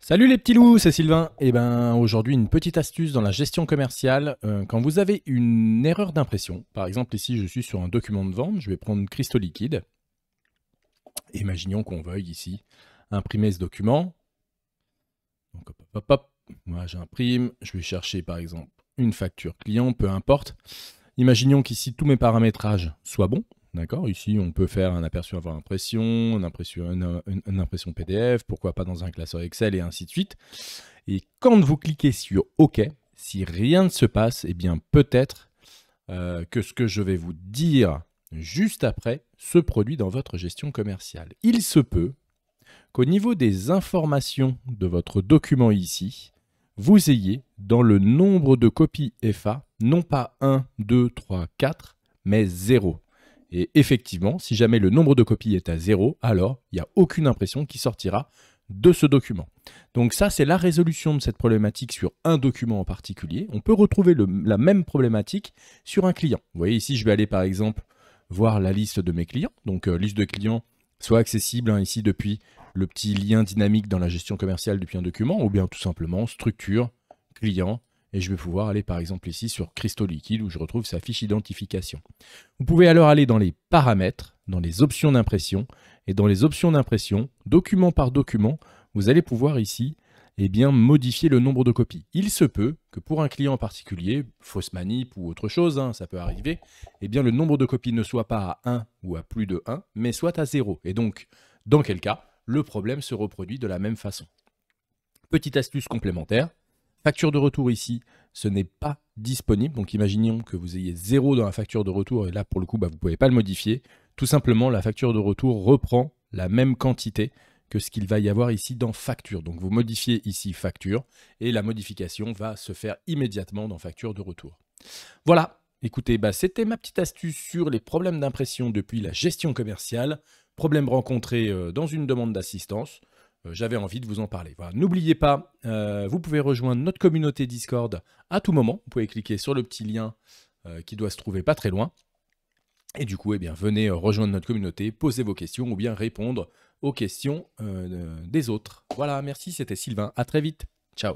Salut les petits loups, c'est Sylvain. Et ben aujourd'hui une petite astuce dans la gestion commerciale. Quand vous avez une erreur d'impression, par exemple ici je suis sur un document de vente, je vais prendre Cristaux Liquide. Imaginons qu'on veuille ici imprimer ce document. Donc hop hop hop, hop. Moi j'imprime, je vais chercher par exemple une facture client, peu importe. Imaginons qu'ici tous mes paramétrages soient bons. D'accord. Ici, on peut faire un aperçu avant impression, une impression PDF, pourquoi pas dans un classeur Excel et ainsi de suite. Et quand vous cliquez sur OK, si rien ne se passe, eh bien peut-être que ce que je vais vous dire juste après se produit dans votre gestion commerciale. Il se peut qu'au niveau des informations de votre document ici, vous ayez dans le nombre de copies FA, non pas 1, 2, 3, 4, mais 0. Et effectivement, si jamais le nombre de copies est à 0, alors il n'y a aucune impression qui sortira de ce document. Donc ça, c'est la résolution de cette problématique sur un document en particulier. On peut retrouver la même problématique sur un client. Vous voyez ici, je vais aller par exemple voir la liste de mes clients. Donc liste de clients, soit accessible ici depuis le petit lien dynamique dans la gestion commerciale depuis un document, ou bien tout simplement structure, client, et je vais pouvoir aller par exemple ici sur Cristaux Liquide où je retrouve sa fiche identification. Vous pouvez alors aller dans les paramètres, dans les options d'impression, et dans les options d'impression, document par document, vous allez pouvoir ici modifier le nombre de copies. Il se peut que pour un client en particulier, fausse manip ou autre chose, ça peut arriver, le nombre de copies ne soit pas à 1 ou à plus de 1, mais soit à 0. Et donc, dans quel cas, le problème se reproduit de la même façon. Petite astuce complémentaire, facture de retour ici, ce n'est pas disponible. Donc imaginons que vous ayez 0 dans la facture de retour et là pour le coup vous ne pouvez pas le modifier. Tout simplement la facture de retour reprend la même quantité que ce qu'il va y avoir ici dans facture. Donc vous modifiez ici facture et la modification va se faire immédiatement dans facture de retour. Voilà, écoutez, c'était ma petite astuce sur les problèmes d'impression depuis la gestion commerciale, problèmes rencontrés dans une demande d'assistance. J'avais envie de vous en parler. Voilà. N'oubliez pas, vous pouvez rejoindre notre communauté Discord à tout moment. Vous pouvez cliquer sur le petit lien qui doit se trouver pas très loin. Et du coup, venez rejoindre notre communauté, poser vos questions ou bien répondre aux questions des autres. Voilà, merci, c'était Sylvain. À très vite. Ciao.